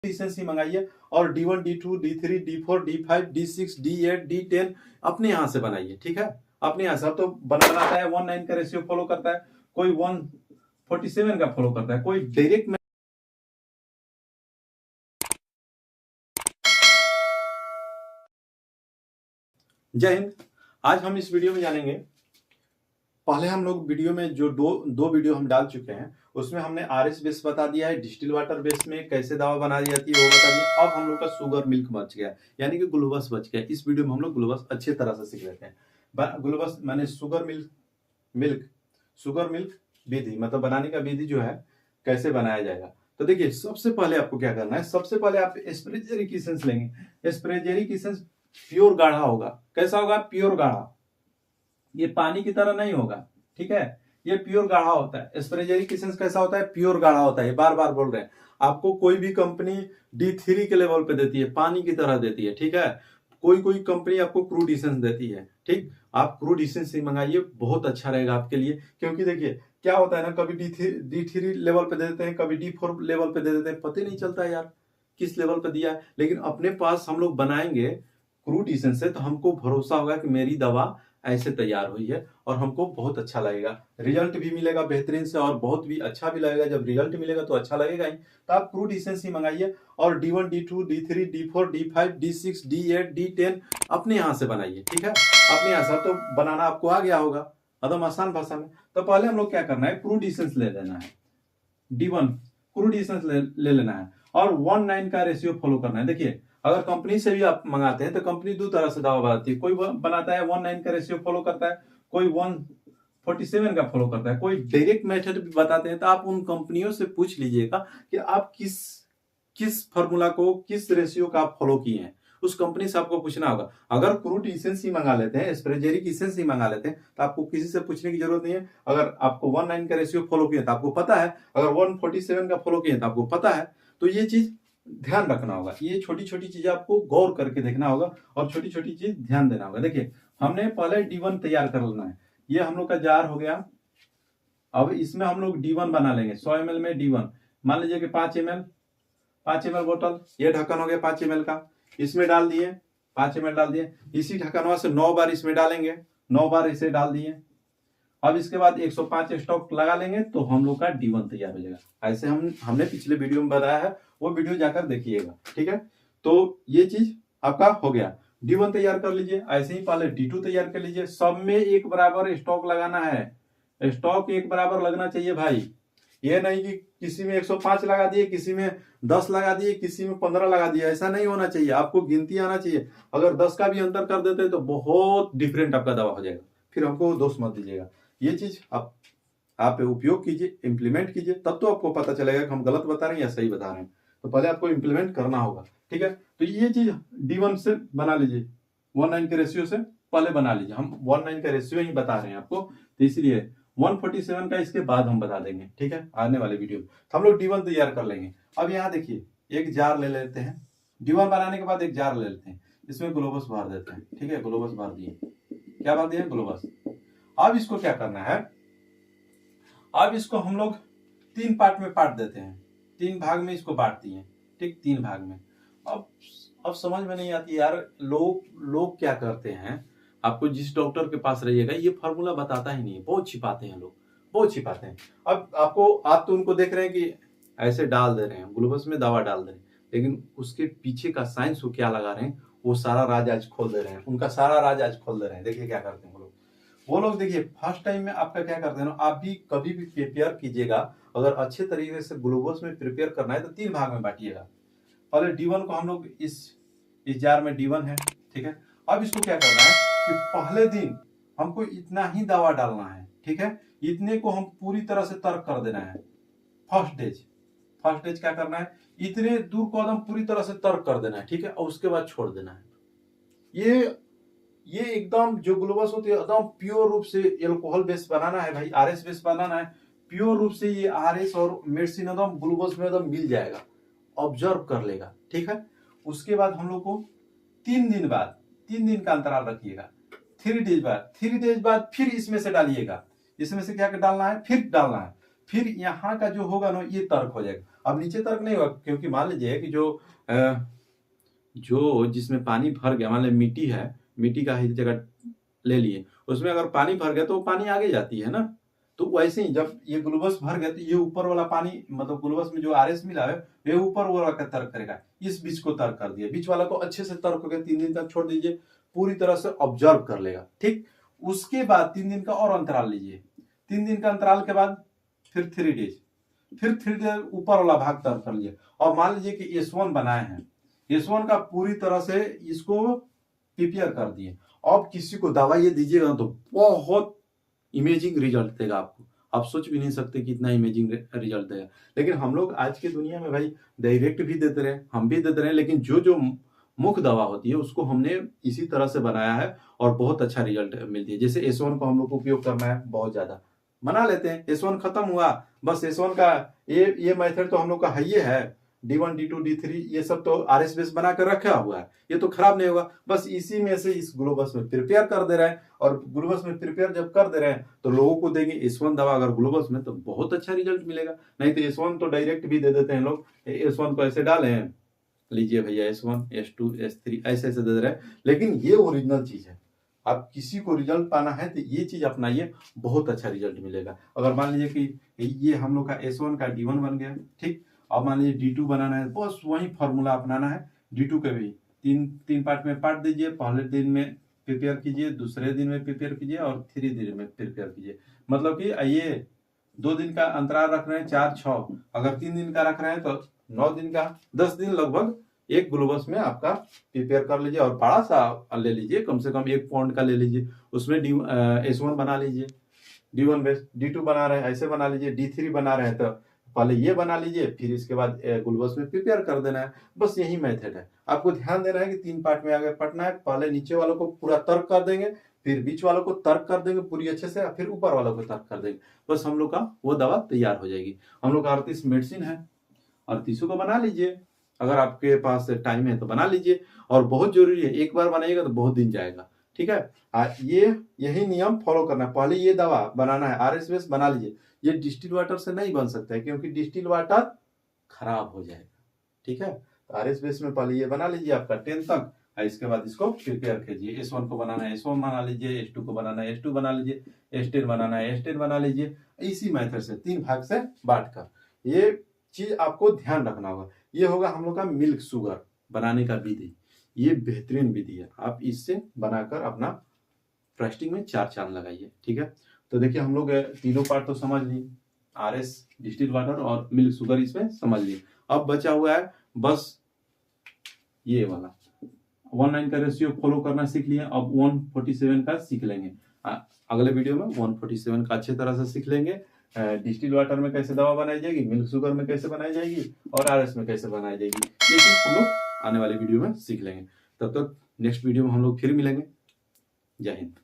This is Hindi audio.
डिसेंसी मंगाइए और D1 D2 D3 D4 D5 D6 D8 D10 अपने यहाँ से बनाइए। ठीक है, अपने यहाँ से। अब तो बनाना आता है 1:9 का रेशियो फॉलो करता है, कोई 1:47 का फॉलो करता है, कोई डायरेक्ट। जय हिंद। आज हम इस वीडियो में जानेंगे, पहले हम लोग वीडियो में जो दो वीडियो हम डाल चुके हैं उसमें हमने आरएस बेस बता दिया है, डिस्टिल वाटर बेस में कैसे दवा बनाई जाती है वो बता दिया। अब हम लोग का शुगर मिल्क बच गया, यानी कि ग्लूकोज बच गया। इस वीडियो में हम लोग ग्लूकोज अच्छे तरह से सीख लेते हैं। ग्लूकोज माने शुगर मिल्क विधि, मतलब बनाने का विधि जो है कैसे बनाया जाएगा। तो देखिए, सबसे पहले आपको क्या करना है, सबसे पहले आप एस्प्रेजेरिक एसेंस लेंगे। एस्प्रेजेरिक एसेंस प्योर गाढ़ा होगा। कैसा होगा? प्योर गाढ़ा। ये पानी की तरह नहीं होगा, ठीक है, ये प्योर गाढ़ा होता है। एस्प्रेजेरिक एसेंस कैसा होता है? प्योर गाढ़ा होता है। बार बार बोल रहे हैं आपको, कोई भी कंपनी D3 के लेवल पे देती है, पानी की तरह देती है, ठीक है। कोई कंपनी आपको क्रूड एसेंस देती है, ठीक। आप क्रूड एसेंस ही मंगाइए, बहुत अच्छा रहेगा आपके लिए। क्योंकि देखिए क्या होता है ना, कभी D3 लेवल पे दे देते हैं, कभी D4 लेवल पे दे देते हैं, पता ही नहीं चलता है यार किस लेवल पे दिया है। लेकिन अपने पास हम लोग बनाएंगे क्रूड एसेंस से, तो हमको भरोसा होगा कि मेरी दवा ऐसे तैयार हुई है और हमको बहुत अच्छा लगेगा, रिजल्ट भी मिलेगा बेहतरीन से, और बहुत भी अच्छा भी लगेगा। जब रिजल्ट मिलेगा तो अच्छा लगेगा ही। तो आप क्रूड एसेंस ही मंगाइए और D1 D2 D3 D4 D5 D6 D8 D10 अपने यहाँ से बनाइए, ठीक है, अपने यहाँ से। तो बनाना आपको आ गया होगा एकदम आसान भाषा में। तो पहले हम लोग क्या करना है, क्रूड एसेंस ले लेना है, D1 क्रूड एसेंस ले लेना है और 1:9 का रेशियो फॉलो करना है। देखिए, अगर कंपनी से भी आप मंगाते हैं तो कंपनी दो तरह से दवा बनाती है। कोई बनाता है 1:9 का रेशियो फॉलो करता है, कोई 1:47 का फॉलो करता है, कोई डायरेक्ट मेथड भी बताते हैं। तो आप उन कंपनियों से पूछ लीजिएगा कि आप किस फॉर्मूला को, किस रेशियो का आप फॉलो किए हैं, उस कंपनी से आपको पूछना होगा। अगर क्रूड एसेंस ही मंगा लेते हैं, एस्प्रेजेरिक एसेंस ही मंगा लेते हैं, तो आपको किसी से पूछने की जरूरत नहीं है। अगर आपको 1:9 का रेशियो फॉलो किया तो आपको पता है, अगर 1:47 का फॉलो किया तो आपको पता है। तो ये चीज ध्यान रखना होगा, ये छोटी छोटी चीजें आपको गौर करके देखना होगा और छोटी छोटी चीज ध्यान देना होगा। देखिए, हमने पहले D1 तैयार कर लेना है। ये हम लोग का जार हो गया। अब इसमें हम लोग D1 बना लेंगे। 100 ml में D1, मान लीजिए कि 5 ml बोतल, ये ढक्कन हो गया 5 ml का, इसमें डाल दिए, 5 ml डाल दिए। इसी ढक्कनवा से 9 बार इसमें डालेंगे, 9 बार इसे डाल दिए। अब इसके बाद 105 स्टॉक लगा लेंगे तो हम लोग का D1 तैयार हो जाएगा। ऐसे हमने पिछले वीडियो में बताया है, वो वीडियो जाकर देखिएगा, ठीक है। तो ये चीज आपका हो गया। D1 तैयार कर लीजिए। ऐसे ही पहले D2 तैयार कर लीजिए। सब में एक बराबर स्टॉक लगाना है, स्टॉक एक बराबर लगना चाहिए भाई। ये नहीं कि किसी में 105 लगा दिए, किसी में 10 लगा दिए, किसी में 15 लगा दिए, ऐसा नहीं होना चाहिए। आपको गिनती आना चाहिए। अगर 10 का भी अंतर कर देते तो बहुत डिफरेंट आपका दवा हो जाएगा, फिर हमको दोष मत दीजिएगा। ये चीज आप उपयोग कीजिए, इंप्लीमेंट कीजिए, तब तो आपको पता चलेगा कि हम गलत बता रहे हैं या सही बता रहे हैं। तो पहले आपको इंप्लीमेंट करना होगा, ठीक है। तो ये चीज D1 से बना लीजिए, 1:9 के रेशियो से पहले बना लीजिए। हम 1:9 का रेशियो ही बता रहे हैं आपको, तो इसलिए 1:47 का इसके बाद हम बता देंगे, ठीक है, आने वाले वीडियो में। तो हम लोग D1 तैयार कर लेंगे। अब यहाँ देखिए, एक जार ले लेते हैं। D1 बनाने के बाद एक जार ले लेते हैं, इसमें ग्लूकोज भर देते हैं, ठीक है। ग्लूकोज भर दिए, क्या भर दिए? ग्लूकोज। अब इसको क्या करना है, अब इसको हम लोग 3 पार्ट में बांट देते हैं, 3 भाग में इसको बांट दिए, ठीक, 3 भाग में। अब समझ में नहीं आती यार, लोग क्या करते हैं, आपको जिस डॉक्टर के पास रहिएगा ये फार्मूला बताता ही नहीं है, बहुत छिपाते हैं लोग, बहुत छिपाते हैं। अब आप तो उनको देख रहे हैं कि ऐसे डाल दे रहे हैं, ग्लूकोज में दवा डाल दे रहे हैं, लेकिन उसके पीछे का साइंस वो क्या लगा रहे हैं, वो सारा राज आज खोल दे रहे हैं, उनका सारा राज आज खोल दे रहे हैं। देखिए क्या करते हैं वो लोग। देखिए, फर्स्ट टाइम में आपका क्या करते हैं ना, आप भी कभी भी प्रिपेयर कीजिएगा, अगर अच्छे तरीके से ग्लूकोज में प्रिपेयर करना है तो 3 भाग में बांटिएगा। पहले D1 को हम लोग इस जार में D1 है, ठीक है। अब इसको क्या करना है कि पहले दिन हमको इतना ही दवा डालना है, ठीक है, इतने को हम पूरी तरह से तर्क कर देना है। फर्स्ट डेज क्या करना है, इतने दूर को एकदम पूरी तरह से तर्क कर देना है, ठीक है, और उसके बाद छोड़ देना है। ये एकदम जो ग्लूकोज होती है एकदम प्योर रूप से एल्कोहल बेस बनाना है भाई, आरएस बेस बनाना है। प्योर रूप से ये आरएस और मेडिसिन एकदम ग्लूकोज में एकदम मिल जाएगा, ऑब्जर्व कर लेगा, ठीक है। उसके बाद हम लोग को 3 दिन का अंतराल रखिएगा। 3 डेज बाद फिर इसमें से डालिएगा। इसमें से क्या डालना है, फिर डालना है। फिर यहाँ का जो होगा ना ये तर्क हो जाएगा। अब नीचे तर्क नहीं होगा, क्योंकि मान लीजिए कि जो जिसमें पानी भर गया, मान लीजिए मिट्टी है, मिट्टी का ही जगह ले लिए, उसमें अगर पानी भर गया तो वो पानी आगे जाती है ना। तो वैसे ही जब ये ग्लूकोज भर गया तो ये ऊपर वाला पानी, मतलब ग्लूकोज में जो आरएस मिला है ये ऊपर वाला का तर्क करेगा, इस बीच को तर्क कर दिया, बीच वाला को अच्छे से तर्क करके 3 दिन तक छोड़ दीजिए, पूरी तरह से ऑब्जर्व कर लेगा। ठीक, उसके बाद 3 दिन का और अंतराल लीजिए, 3 दिन का अंतराल के बाद फिर 3 डेज, फिर 3 डेज ऊपर वाला भाग तर्क कर लीजिए। और मान लीजिए कि S1 बनाए हैं, S1 का पूरी तरह से इसको प्रिपेयर कर दिए, अब किसी को दवा ये दीजिएगा तो बहुत इमेजिंग रिजल्ट देगा आपको, आप सोच भी नहीं सकते कि इतना इमेजिंग रिजल्ट देगा। लेकिन हम लोग आज की दुनिया में भाई डायरेक्ट भी देते रहे, हम भी देते रहे, लेकिन जो जो मुख्य दवा होती है उसको हमने इसी तरह से बनाया है और बहुत अच्छा रिजल्ट मिलती है। जैसे S1 को हम लोग को उपयोग करना है, बहुत ज्यादा बना लेते हैं, S1 खत्म हुआ, बस S1 का ये मेथड तो हम लोग का है, ये है D1 D2 D3 ये सब तो आरएस बेस बना कर रखा हुआ है, ये तो खराब नहीं होगा, बस इसी में से इस ग्लोबस में प्रिपेयर कर दे रहे हैं। और ग्लोबस में प्रिपेयर जब कर दे रहे हैं तो लोगों को देंगे S1 दवा अगर ग्लोबस में, तो बहुत अच्छा रिजल्ट मिलेगा। नहीं तो S1 तो डायरेक्ट भी दे देते हैं लोग, S1 को ऐसे डाले हैं, लीजिए भैया S1 S2 S3 ऐसे ऐसे दे रहे हैं, लेकिन ये ओरिजिनल चीज है। आप किसी को रिजल्ट पाना है तो ये चीज अपनाइए, बहुत अच्छा रिजल्ट मिलेगा। अगर मान लीजिए कि ये हम लोग का S1 का D1 बन गया, ठीक, अब मान लीजिए D2 बनाना है, बस वही फॉर्मूला अपनाना है। D2 के भी तीन पार्ट में बांट दीजिए, पहले दिन में प्रिपेयर कीजिए, दूसरे दिन में प्रिपेयर कीजिए और 3 दिन में प्रिपेयर कीजिए। मतलब कि ये 2 दिन का अंतराल रख रहे हैं, 4 6, अगर 3 दिन का रख रहे हैं तो 9 दिन का, 10 दिन लगभग एक ग्लूकोज में आपका प्रिपेयर कर लीजिए। और बड़ा सा ले लीजिए, कम से कम 1 पाउंड का ले लीजिए, उसमें S1 बना लीजिए, D1 बेस, D2 बना रहे हैं ऐसे बना लीजिए, D3 बना रहे हैं तो पहले ये बना लीजिए, फिर इसके बाद ग्लूकोज में प्रिपेयर कर देना है। बस यही मेथड है, आपको ध्यान देना है कि 3 पार्ट में आगे पढ़ना है। पहले नीचे वालों को पूरा तर्क कर देंगे, फिर बीच वालों को तर्क कर देंगे पूरी अच्छे से, फिर ऊपर वालों को तर्क कर देंगे, बस हम लोग का वो दवा तैयार हो जाएगी। हम लोग का 38 मेडिसिन है, 38 को बना लीजिए, अगर आपके पास टाइम है तो बना लीजिए। और बहुत जरूरी है, एक बार बनाइएगा तो बहुत दिन जाएगा, ठीक है। ये यही नियम फॉलो करना है, पहले ये दवा बनाना है, आरएस बेस बना लीजिए। ये डिस्टिल वाटर से नहीं बन सकता है, क्योंकि डिस्टिल वाटर खराब हो जाएगा, ठीक है। तो आरएस बेस में पहले ये बना लीजिए आपका 10 तक, और इसके बाद इसको प्रिपेयर कीजिए। S1 को बनाना है S1 बना लीजिए, S2 को बनाना है S2 बना लीजिए, S10 बनाना है S10 बना लीजिए। इसी मेथड से 3 भाग से बांट कर ये चीज आपको ध्यान रखना होगा। ये होगा हम लोग का मिल्क शुगर बनाने का विधि, ये बेहतरीन विधि है, आप इससे बनाकर अपना फ्रस्टिंग में 4 चांद लगाइए, ठीक है। तो देखिए हम लोग तीनों पार्ट तो समझ लिए, आरएस, डिस्टिल वाटर और मिल्क शुगर इसमें समझ लिए। अब बचा हुआ है बस ये वाला 1:9 का रेशियो फॉलो करना सीख लिए, अब 147 का सीख लेंगे। अगले वीडियो में 147 का अच्छे तरह से सीख लेंगे। डिस्टिल वाटर में कैसे दवा बनाई जाएगी, मिल्क शुगर में कैसे बनाई जाएगी और आरएस में कैसे बनाई जाएगी, ये चीज हम लोग आने वाले वीडियो में सीख लेंगे। तब तक नेक्स्ट वीडियो में हम लोग फिर मिलेंगे। जय हिंद।